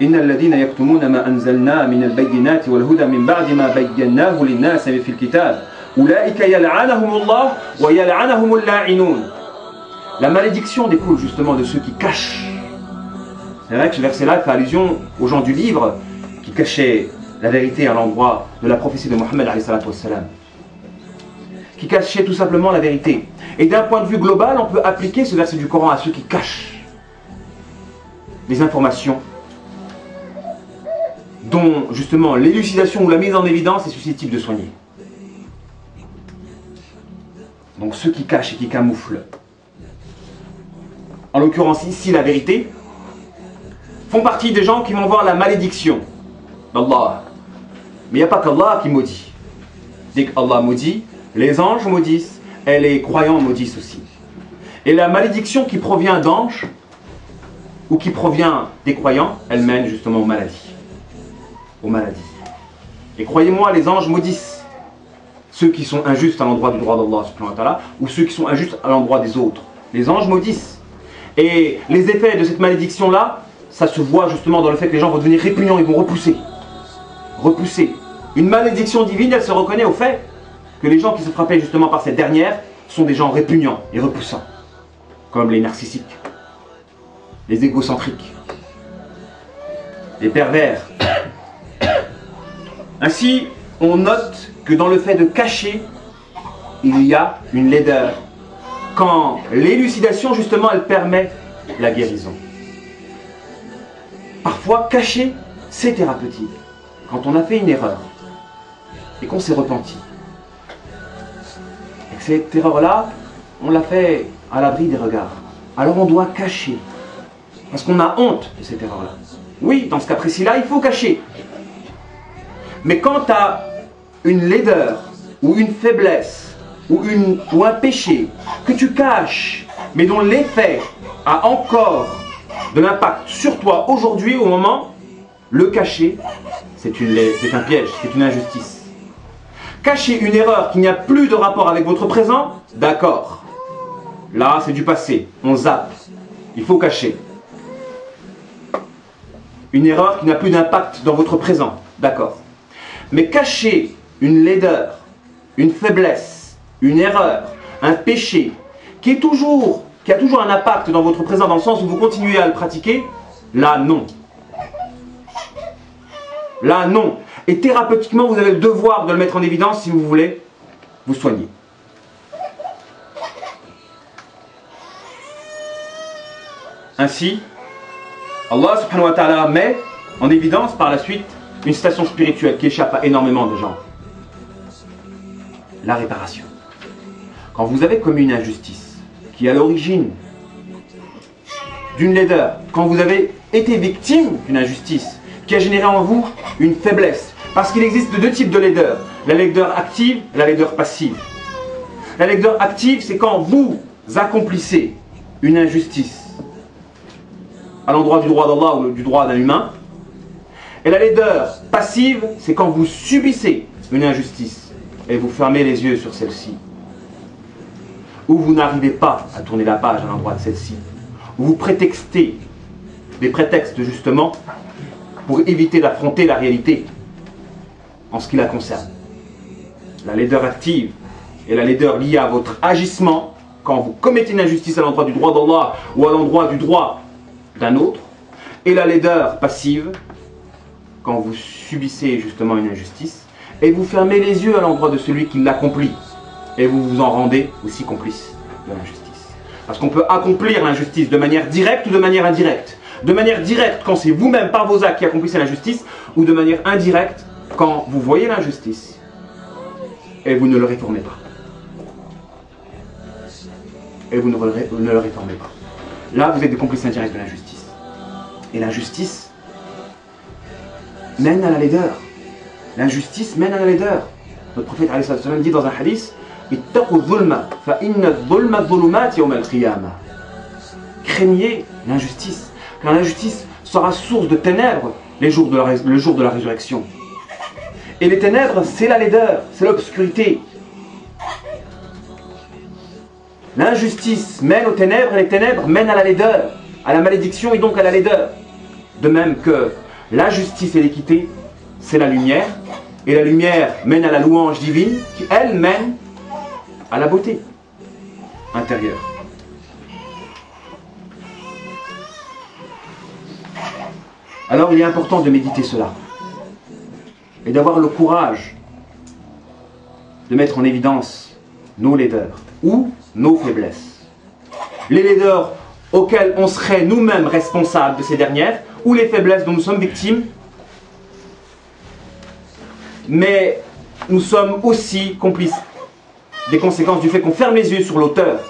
إن الذين يكتمون ما أنزلنا من البينات والهدى من بعد ما بيناه للناس في الكتاب أولئك يلعنهم الله ويلعنهم اللاعنون. La malédiction découle justement de ceux qui cachent. C'est vrai que ce verset-là fait allusion aux gens du livre qui cachaient la vérité à l'endroit de la prophétie de Mohammed alayhi salatu wassalam, qui cachaient tout simplement la vérité. Et d'un point de vue global, on peut appliquer ce verset du Coran à ceux qui cachent les informations dont justement l'élucidation ou la mise en évidence est susceptible de soigner. Donc ceux qui cachent et qui camouflent, en l'occurrence ici la vérité, font partie des gens qui vont voir la malédiction d'Allah. Mais il n'y a pas qu'Allah qui maudit. Dès qu'Allah maudit, les anges maudissent et les croyants maudissent aussi. Et la malédiction qui provient d'anges ou qui provient des croyants, elle mène justement aux maladies. Aux maladies. Et croyez-moi, les anges maudissent ceux qui sont injustes à l'endroit du droit d'Allah subhanahu wa ta'ala, ou ceux qui sont injustes à l'endroit des autres. Les anges maudissent. Et les effets de cette malédiction-là, ça se voit justement dans le fait que les gens vont devenir répugnants, ils vont repousser. Repousser. Une malédiction divine, elle se reconnaît au fait que les gens qui se frappaient justement par cette dernière sont des gens répugnants et repoussants. Comme les narcissiques, les égocentriques, les pervers. Ainsi, on note que dans le fait de cacher, il y a une laideur. Quand l'élucidation, justement, elle permet la guérison. Parfois, cacher, c'est thérapeutique. Quand on a fait une erreur et qu'on s'est repenti, et que cette erreur-là, on l'a fait à l'abri des regards, alors on doit cacher. Parce qu'on a honte de cette erreur-là. Oui, dans ce cas précis-là, il faut cacher. Mais quand tu as une laideur, ou une faiblesse, ou un péché que tu caches, mais dont l'effet a encore de l'impact sur toi aujourd'hui, au moment, le cacher, c'est un piège, c'est une injustice. Cacher une erreur qui n'a plus de rapport avec votre présent, d'accord. Là, c'est du passé, on zappe. Il faut cacher. Une erreur qui n'a plus d'impact dans votre présent, d'accord. Mais cacher une laideur, une faiblesse, une erreur, un péché qui a toujours un impact dans votre présent, dans le sens où vous continuez à le pratiquer, là non. Là non. Et thérapeutiquement, vous avez le devoir de le mettre en évidence si vous voulez vous soigner. Ainsi, Allah subhanahu wa ta'ala met en évidence par la suite une station spirituelle qui échappe à énormément de gens. La réparation. Quand vous avez commis une injustice qui est à l'origine d'une laideur, quand vous avez été victime d'une injustice qui a généré en vous une faiblesse, parce qu'il existe deux types de laideur, la laideur active et la laideur passive. La laideur active, c'est quand vous accomplissez une injustice à l'endroit du droit d'Allah ou du droit d'un humain. Et la laideur passive, c'est quand vous subissez une injustice et vous fermez les yeux sur celle-ci. Ou vous n'arrivez pas à tourner la page à l'endroit de celle-ci. Ou vous prétextez des prétextes justement pour éviter d'affronter la réalité en ce qui la concerne. La laideur active et la laideur liée à votre agissement quand vous commettez une injustice à l'endroit du droit d'Allah ou à l'endroit du droit d'un autre. Et la laideur passive quand vous subissez justement une injustice et vous fermez les yeux à l'endroit de celui qui l'accomplit et vous vous en rendez aussi complice de l'injustice. Parce qu'on peut accomplir l'injustice de manière directe ou de manière indirecte. De manière directe quand c'est vous-même par vos actes qui accomplissez l'injustice, ou de manière indirecte quand vous voyez l'injustice et vous ne le réformez pas. Et vous ne le réformez pas. Là, vous êtes des complices indirects de l'injustice. Et l'injustice mène à la laideur. L'injustice mène à la laideur. Notre prophète alayhi sallam dit dans un hadith, ittaqu dhulma fa inna dhulma dhulumat yawm al-qiyamah. Craignez l'injustice, car l'injustice sera source de ténèbres le jour de la résurrection. Et les ténèbres, c'est la laideur, c'est l'obscurité. L'injustice mène aux ténèbres et les ténèbres mènent à la laideur, à la malédiction et donc à la laideur. De même que La justice et l'équité, c'est la lumière. Et la lumière mène à la louange divine, qui elle mène à la beauté intérieure. Alors il est important de méditer cela. Et d'avoir le courage de mettre en évidence nos laideurs ou nos faiblesses. Les laideurs auxquelles on serait nous-mêmes responsables de ces dernières, ou les faiblesses dont nous sommes victimes, mais nous sommes aussi complices des conséquences du fait qu'on ferme les yeux sur l'auteur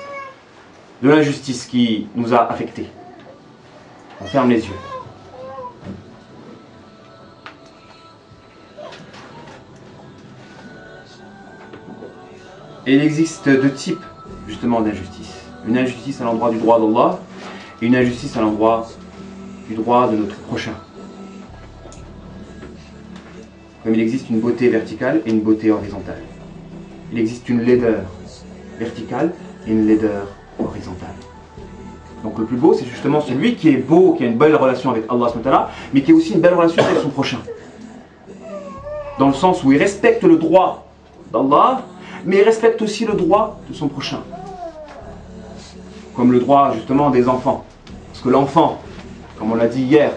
de l'injustice qui nous a affectés. On ferme les yeux. Et il existe deux types justement d'injustice. Une injustice à l'endroit du droit d'Allah et une injustice à l'endroit du droit de notre prochain. Comme il existe une beauté verticale et une beauté horizontale. Il existe une laideur verticale et une laideur horizontale. Donc le plus beau, c'est justement celui qui est beau, qui a une belle relation avec Allah, mais qui a aussi une belle relation avec son prochain. Dans le sens où il respecte le droit d'Allah, mais il respecte aussi le droit de son prochain. Comme le droit justement des enfants. Parce que l'enfant, comme on l'a dit hier,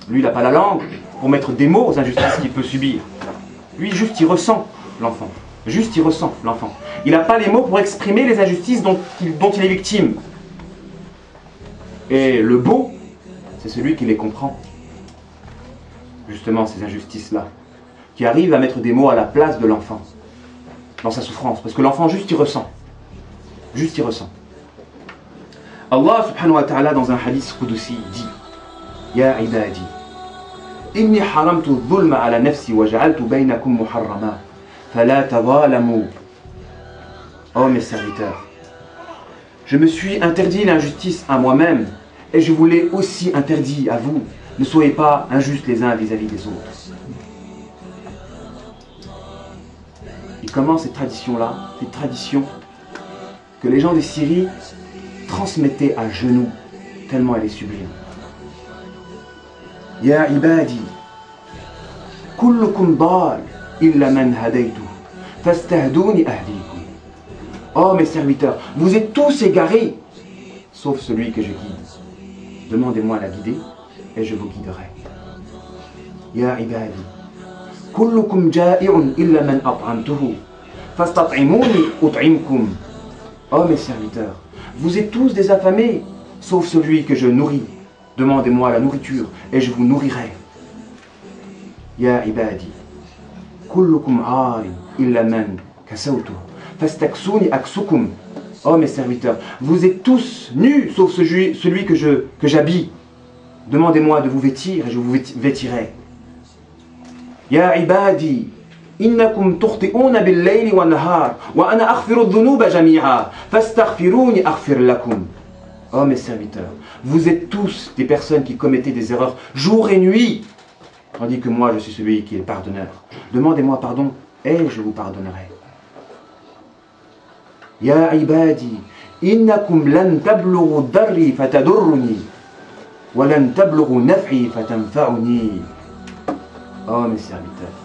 lui il n'a pas la langue pour mettre des mots aux injustices qu'il peut subir. Lui juste il ressent l'enfant. Juste il ressent l'enfant. Il n'a pas les mots pour exprimer les injustices dont il est victime. Et le beau, c'est celui qui les comprend. Justement ces injustices-là. Qui arrive à mettre des mots à la place de l'enfant. Dans sa souffrance. Parce que l'enfant juste il ressent. Juste il ressent. Allah subhanahu wa ta'ala dans un hadith qudsi dit Ya ibadi inni haramtu dhulma ala nafsi wa ja'altu baynakum muharrama fala tadhalamu. Oh mes serviteurs, je me suis interdit l'injustice à moi-même et je vous l'ai aussi interdit à vous. Ne soyez pas injustes les uns vis-à-vis des autres. Et comment cette tradition-là, cette tradition que les gens de Syrie transmettaient à genoux, tellement elle est sublime. Ya ibadi, kullukum dal illa man hadaytu, fastahduni ahdikum. Oh mes serviteurs, vous êtes tous égarés, sauf celui que je guide. Demandez-moi la guider et je vous guiderai. Ya ibadi, kullukum ja'i'un illa man at'amtuhu, fastat'imuni ut'imkum. Oh mes serviteurs, vous êtes tous des affamés, sauf celui que je nourris. Demandez-moi la nourriture et je vous nourrirai. Ya ibadi, kullukum 'arin illa man kasawtu, fastaksuni aksukum. Oh mes serviteurs, vous êtes tous nus, sauf celui que j'habille. Demandez-moi de vous vêtir et je vous vêtirai. Ya ibadi, innakum tukhti'una bil-layli wan-nahar wa ana aghfiru adh-dhunuba jami'a fastaghfiruni aghfir lakum. Oh mes serviteurs, vous êtes tous des personnes qui commettaient des erreurs jour et nuit, tandis que moi je suis celui qui est pardonneur. Demandez-moi pardon et je vous pardonnerai. Ya ibadi, innakum lan tablughu darri fatadurruni wa lan tablughu naf'i fatanfa'uni. Oh mes serviteurs,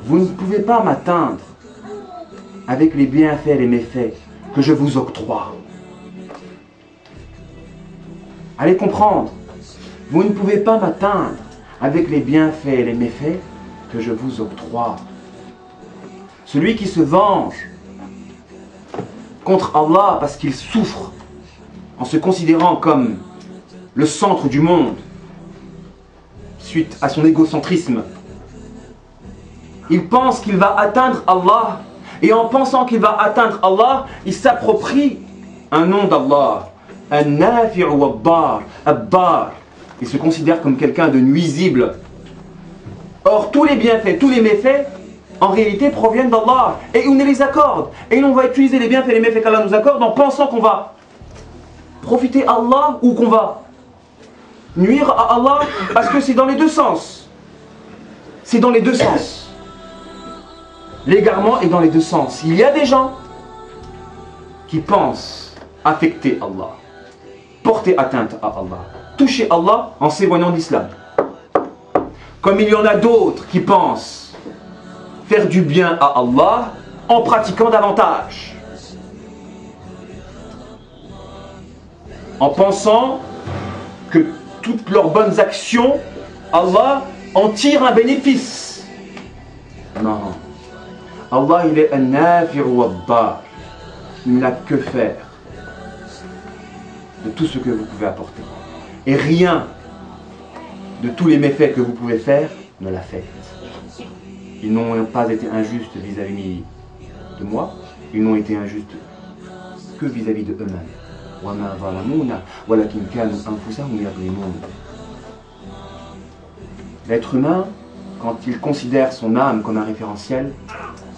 vous ne pouvez pas m'atteindre avec les bienfaits et les méfaits que je vous octroie. Allez comprendre, vous ne pouvez pas m'atteindre avec les bienfaits et les méfaits que je vous octroie. Celui qui se venge contre Allah parce qu'il souffre en se considérant comme le centre du monde suite à son égocentrisme, il pense qu'il va atteindre Allah et en pensant qu'il va atteindre Allah, il s'approprie un nom d'Allah, An-Nafi'u wa Ad-Dar. Il se considère comme quelqu'un de nuisible. Or tous les bienfaits, tous les méfaits en réalité proviennent d'Allah et il nous les accorde. Et on va utiliser les bienfaits et les méfaits qu'Allah nous accorde en pensant qu'on va profiter à Allah ou qu'on va nuire à Allah, parce que c'est dans les deux sens. C'est dans les deux sens. L'égarement est dans les deux sens. Il y a des gens qui pensent affecter Allah, porter atteinte à Allah, toucher Allah en s'éloignant d'Islam. Comme il y en a d'autres qui pensent faire du bien à Allah en pratiquant davantage. En pensant que toutes leurs bonnes actions, Allah en tire un bénéfice. Non. Allah, il est an-nafir wa ad-dar. Il n'a que faire de tout ce que vous pouvez apporter. Et rien de tous les méfaits que vous pouvez faire ne l'affecte. Ils n'ont pas été injustes vis-à-vis de moi, ils n'ont été injustes que vis-à-vis de eux-mêmes. L'être humain, quand il considère son âme comme un référentiel,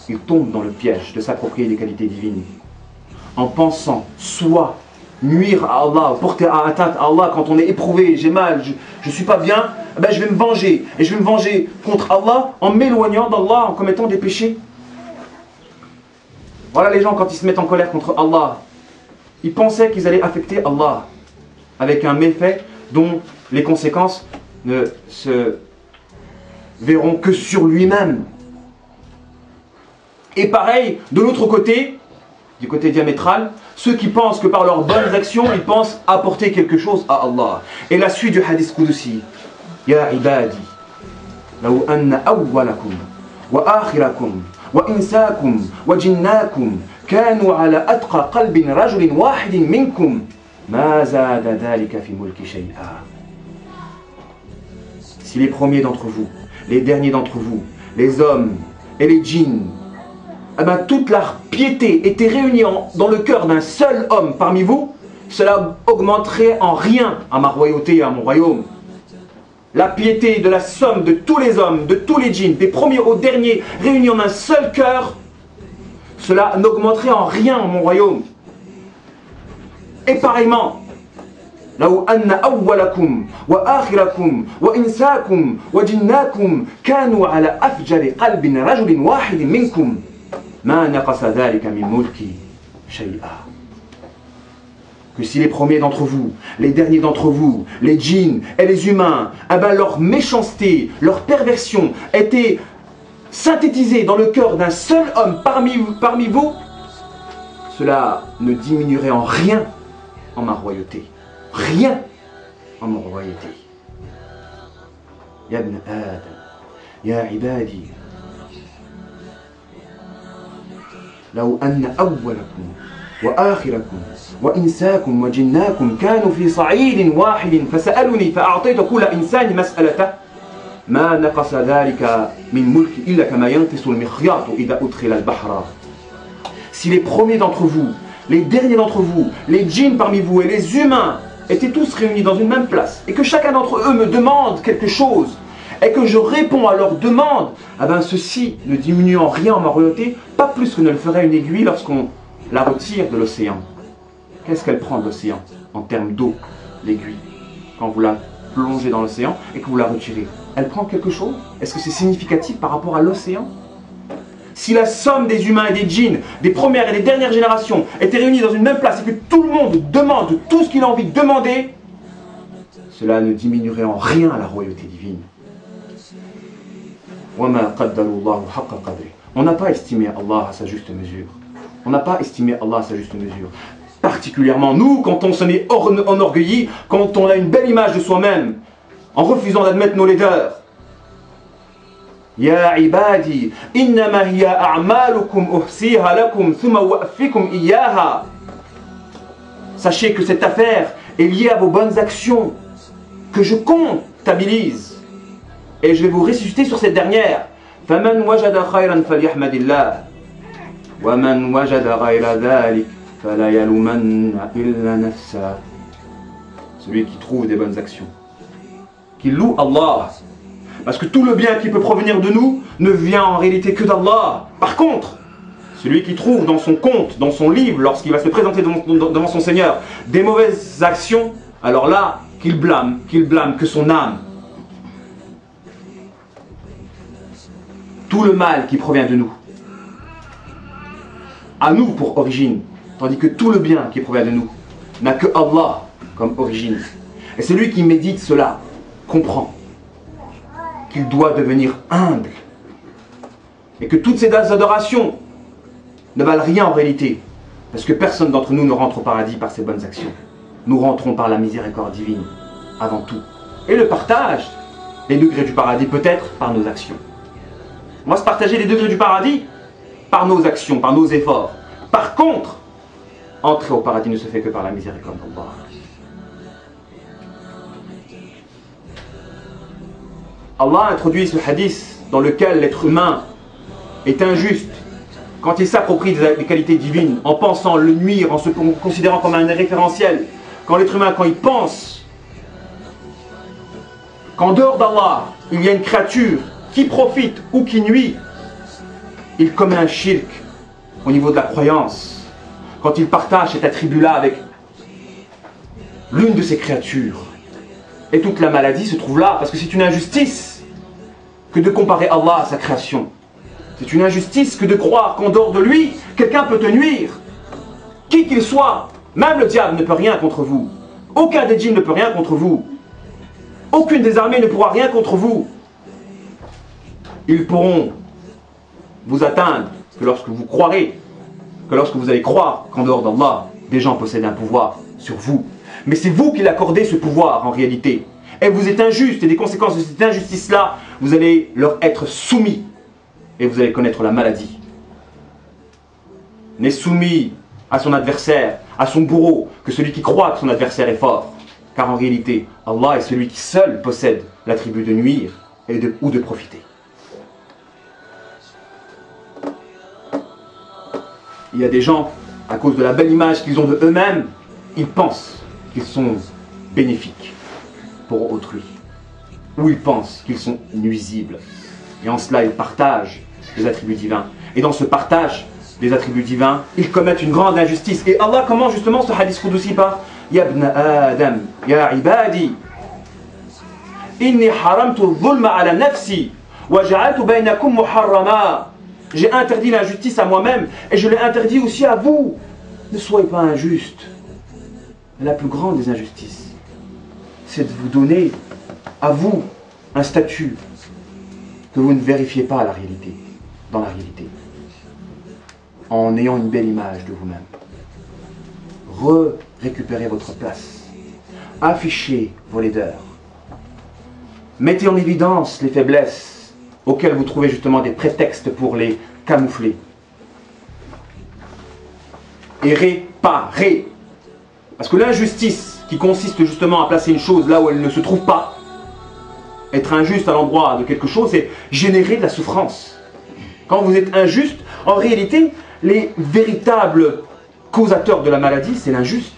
il tombe dans le piège de s'approprier des qualités divines. En pensant soit nuire à Allah, porter atteinte à Allah quand on est éprouvé, j'ai mal, je ne suis pas bien, ben je vais me venger. Et je vais me venger contre Allah en m'éloignant d'Allah, en commettant des péchés. Voilà les gens quand ils se mettent en colère contre Allah. Ils pensaient qu'ils allaient affecter Allah avec un méfait dont les conséquences ne se verront que sur lui-même. Et pareil, de l'autre côté, du côté diamétral, ceux qui pensent que par leurs bonnes actions, ils pensent apporter quelque chose à Allah. Et la suite du hadith Qudusi, Ya ibadi, law anna awwalakum wa akhirakum wa insakum wa jinnakum kanu ala atqa qalbin rajulin wahidin minkum ma zada dhalika fi mulki shay'a. Si les premiers d'entre vous, les derniers d'entre vous, les hommes et les djinns, eh bien, toute la piété était réunie dans le cœur d'un seul homme parmi vous, cela augmenterait en rien à ma royauté et à mon royaume. La piété de la somme de tous les hommes, de tous les djinns, des premiers aux derniers, réunis en un seul cœur, cela n'augmenterait en rien mon royaume. Et pareillement, لو أن أولكم وآخركم وإنساكم وجناكم كانوا على أفجر قلب رجل واحد منكم ما نقص ذلك من ملكي شيئا. Que si les premiers d'entre vous, les derniers d'entre vous, les djinns et les humains, eh ben leur méchanceté, leur perversion était synthétisée dans le cœur d'un seul homme parmi vous, cela ne diminuerait en rien en ma royauté. Rien en ma royauté. Ya ibn Adam, ya ibadi, law anna awwalakum wa akhirakum وإنساكم وجناكم كانوا في صعيد واحد فسألوني فأعطيت كل إنسان مسألته ما نقص ذلك من ملكي إلا كما ينقص المخياط إذا أدخل البحر. Si les premiers d'entre vous, les derniers d'entre vous, les djinns parmi vous et les humains étaient tous réunis dans une même place et que chacun d'entre eux me demande quelque chose et que je réponds à leur demande, eh ben ceci ne diminue en rien en ma royauté, pas plus que ne le ferait une aiguille lorsqu'on la retire de l'océan. Qu'est-ce qu'elle prend de l'océan en termes d'eau, l'aiguille? Quand vous la plongez dans l'océan et que vous la retirez, elle prend quelque chose? Est-ce que c'est significatif par rapport à l'océan? Si la somme des humains et des djinns, des premières et des dernières générations étaient réunis dans une même place et que tout le monde demande tout ce qu'il a envie de demander, cela ne diminuerait en rien à la royauté divine. On n'a pas estimé Allah à sa juste mesure. On n'a pas estimé Allah à sa juste mesure. Particulièrement nous, quand on s'en est enorgueilli, quand on a une belle image de soi-même, en refusant d'admettre nos laideurs. Ya ibadi, innama hiya a'malukum uhsiha lakum thumma wa'fikum iyyaha. Sachez que cette affaire est liée à vos bonnes actions, que je comptabilise, et je vais vous ressusciter sur cette dernière. Faman wajada khayran falyahmadillah, wa man wajada ghayra dhalik. Celui qui trouve des bonnes actions, qui loue Allah, parce que tout le bien qui peut provenir de nous ne vient en réalité que d'Allah. Par contre, celui qui trouve dans son compte, dans son livre, lorsqu'il va se présenter devant son Seigneur, des mauvaises actions, alors là, qu'il blâme que son âme. Tout le mal qui provient de nous, à nous pour origine, tandis que tout le bien qui provient de nous n'a que Allah comme origine. Et celui qui médite cela comprend qu'il doit devenir humble. Et que toutes ces adorations ne valent rien en réalité. Parce que personne d'entre nous ne rentre au paradis par ses bonnes actions. Nous rentrons par la miséricorde divine, avant tout. Et le partage des degrés du paradis peut-être par nos actions. On va se partager les degrés du paradis par nos actions, par nos efforts. Par contre, entrer au paradis ne se fait que par la miséricorde d'Allah. Allah a introduit ce hadith dans lequel l'être humain est injuste quand il s'approprie des qualités divines en pensant le nuire, en se considérant comme un référentiel. Quand l'être humain, quand il pense qu'en dehors d'Allah, il y a une créature qui profite ou qui nuit, il commet un shirk au niveau de la croyance. Quand il partage cet attribut-là avec l'une de ces créatures. Et toute la maladie se trouve là, parce que c'est une injustice que de comparer Allah à sa création. C'est une injustice que de croire qu'en dehors de lui, quelqu'un peut te nuire. Qui qu'il soit, même le diable ne peut rien contre vous. Aucun des djinns ne peut rien contre vous. Aucune des armées ne pourra rien contre vous. Ils pourront vous atteindre que lorsque vous croirez, que lorsque vous allez croire qu'en dehors d'Allah, des gens possèdent un pouvoir sur vous. Mais c'est vous qui l'accordez ce pouvoir en réalité. Et vous êtes injuste, et des conséquences de cette injustice-là, vous allez leur être soumis. Et vous allez connaître la maladie. N'est soumis à son adversaire, à son bourreau, que celui qui croit que son adversaire est fort. Car en réalité, Allah est celui qui seul possède l'attribut de nuire ou de profiter. Il y a des gens, à cause de la belle image qu'ils ont de eux-mêmes, ils pensent qu'ils sont bénéfiques pour autrui. Ou ils pensent qu'ils sont nuisibles. Et en cela, ils partagent les attributs divins. Et dans ce partage des attributs divins, ils commettent une grande injustice. Et Allah commence justement ce hadith Qudusi par Ya ibn Adam, ya ibadi, inni haramtu dhulma ala nafsi, wa ja'altu baynakum muharrama. J'ai interdit l'injustice à moi-même et je l'ai interdit aussi à vous. Ne soyez pas injustes. La plus grande des injustices, c'est de vous donner à vous un statut que vous ne vérifiez pas à la réalité, dans la réalité, en ayant une belle image de vous-même. Récupérez votre place. Affichez vos laideurs. Mettez en évidence les faiblesses auxquelles vous trouvez justement des prétextes pour les camoufler. Et réparez. Parce que l'injustice qui consiste justement à placer une chose là où elle ne se trouve pas, être injuste à l'endroit de quelque chose, c'est générer de la souffrance. Quand vous êtes injuste, en réalité, les véritables causateurs de la maladie, c'est l'injuste.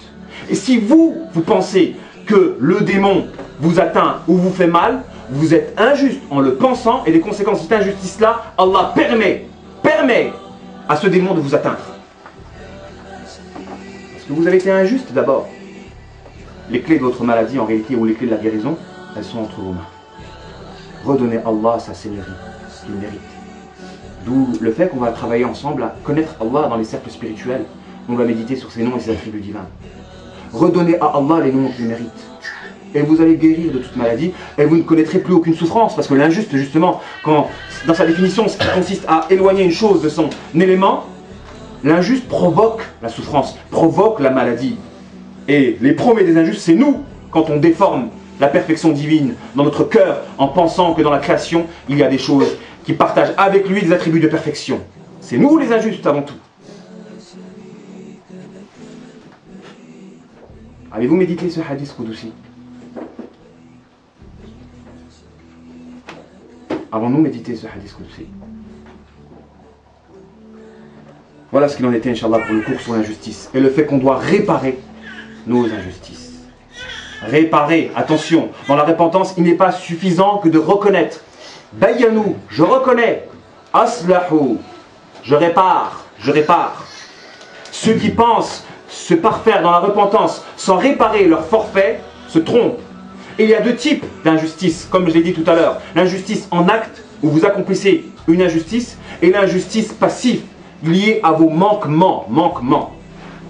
Et si vous pensez que le démon vous atteint ou vous fait mal, vous êtes injuste en le pensant, et les conséquences de cette injustice-là, Allah permet à ce démon de vous atteindre. Parce que vous avez été injuste d'abord. Les clés de votre maladie, en réalité, ou les clés de la guérison, elles sont entre vos mains. Redonnez à Allah sa seigneurie qu'il mérite. D'où le fait qu'on va travailler ensemble à connaître Allah dans les cercles spirituels. On va méditer sur ses noms et ses attributs divins. Redonnez à Allah les noms qu'il mérite. Et vous allez guérir de toute maladie et vous ne connaîtrez plus aucune souffrance. Parce que l'injuste, justement, quand, dans sa définition, ce qui consiste à éloigner une chose de son élément, l'injuste provoque la souffrance, provoque la maladie. Et les premiers des injustes, c'est nous, quand on déforme la perfection divine dans notre cœur en pensant que dans la création, il y a des choses qui partagent avec lui des attributs de perfection. C'est nous les injustes avant tout. Avez-vous médité ce hadith Qudusi? Avons-nous médité ce hadith Qudusi? Voilà ce qu'il en était, Inch'Allah, pour le cours sur l'injustice. Et le fait qu'on doit réparer nos injustices. Réparer, attention, dans la repentance, il n'est pas suffisant que de reconnaître. Bayyanou, je reconnais. Aslahu, je répare. Ceux qui pensent se parfaire dans la repentance sans réparer leur forfait se trompent. Et il y a deux types d'injustice, comme je l'ai dit tout à l'heure. L'injustice en acte, où vous accomplissez une injustice, et l'injustice passive, liée à vos manquements.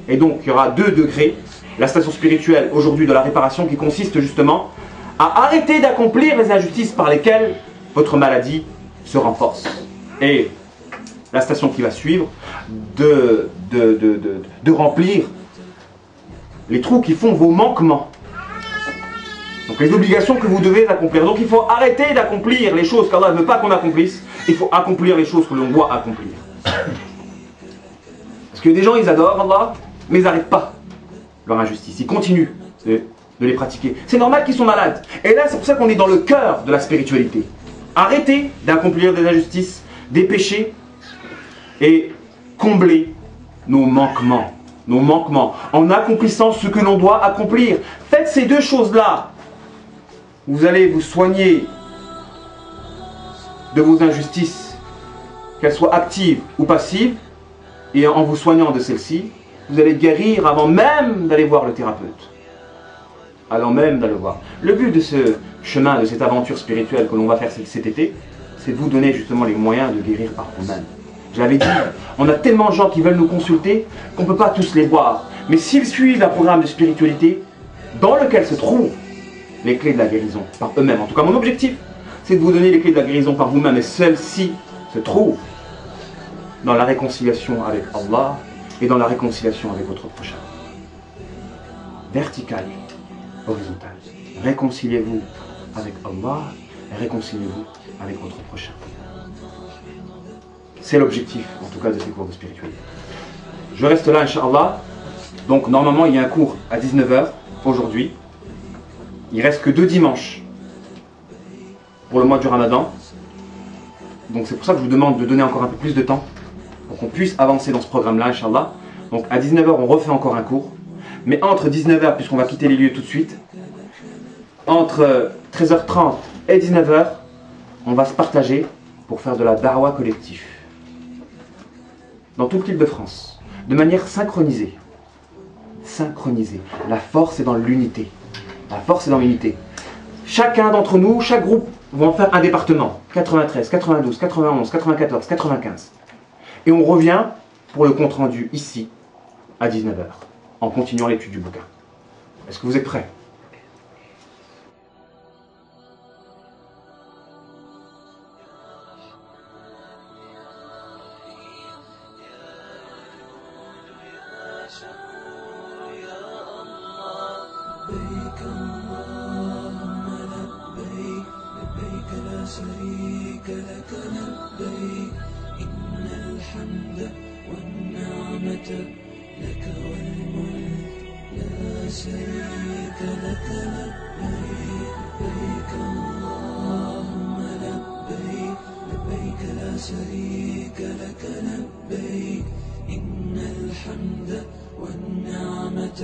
Et donc, il y aura deux degrés. La station spirituelle aujourd'hui de la réparation qui consiste justement à arrêter d'accomplir les injustices par lesquelles votre maladie se renforce. Et la station qui va suivre, de remplir les trous qui font vos manquements. Donc les obligations que vous devez accomplir. Donc il faut arrêter d'accomplir les choses qu'Allah ne veut pas qu'on accomplisse. Il faut accomplir les choses que l'on doit accomplir. Parce que des gens, ils adorent Allah, mais ils n'arrêtent pas leur injustice. Ils continuent de les pratiquer. C'est normal qu'ils sont malades. Et là, c'est pour ça qu'on est dans le cœur de la spiritualité. Arrêtez d'accomplir des injustices, des péchés, et combler nos manquements. Nos manquements. En accomplissant ce que l'on doit accomplir. Faites ces deux choses-là. Vous allez vous soigner de vos injustices, qu'elles soient actives ou passives. Et en vous soignant de celles-ci, vous allez guérir avant même d'aller voir le thérapeute. Avant même d'aller voir. Le but de ce chemin, de cette aventure spirituelle que l'on va faire cet été, c'est de vous donner justement les moyens de guérir par vous-même. Je l'avais dit, on a tellement de gens qui veulent nous consulter qu'on ne peut pas tous les voir. Mais s'ils suivent un programme de spiritualité dans lequel se trouvent les clés de la guérison par eux-mêmes. En tout cas, mon objectif, c'est de vous donner les clés de la guérison par vous-même. Et celles-ci se trouvent dans la réconciliation avec Allah et dans la réconciliation avec votre prochain. Vertical, horizontal. Réconciliez-vous avec Allah et réconciliez-vous avec votre prochain. C'est l'objectif, en tout cas, de ces cours de spiritualité. Je reste là, Inch'Allah. Donc, normalement, il y a un cours à 19 h aujourd'hui. Il ne reste que 2 dimanches pour le mois du Ramadan. Donc, c'est pour ça que je vous demande de donner encore un peu plus de temps pour qu'on puisse avancer dans ce programme-là, Inch'Allah. Donc, à 19 h, on refait encore un cours. Mais entre 19 h, puisqu'on va quitter les lieux tout de suite, entre 13h30 et 19 h, on va se partager pour faire de la da'wa collective. Dans toute l'île de France, de manière synchronisée. Synchronisée. La force est dans l'unité. La force est dans l'unité. Chacun d'entre nous, chaque groupe, va en faire un département. 93, 92, 91, 94, 95. Et on revient pour le compte-rendu ici, à 19 h, en continuant l'étude du bouquin. Est-ce que vous êtes prêts ? لبيك اللهم لبيك لبيك لا شريك لك لبيك إن الحمد والنعمة لك والملك لا شريك لك لبيك لبيك اللهم لبيك لبيك لا شريك لك لبيك إن الحمد والنعمة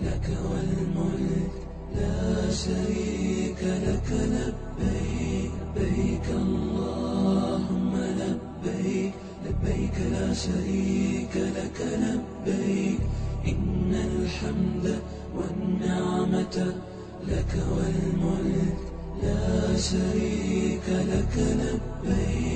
لك والملك لا شريك لك لبيك لبيك اللهم لبيك لبيك لا شريك لك لبيك إن الحمد والنعمة لك والملك لا شريك لك لبيك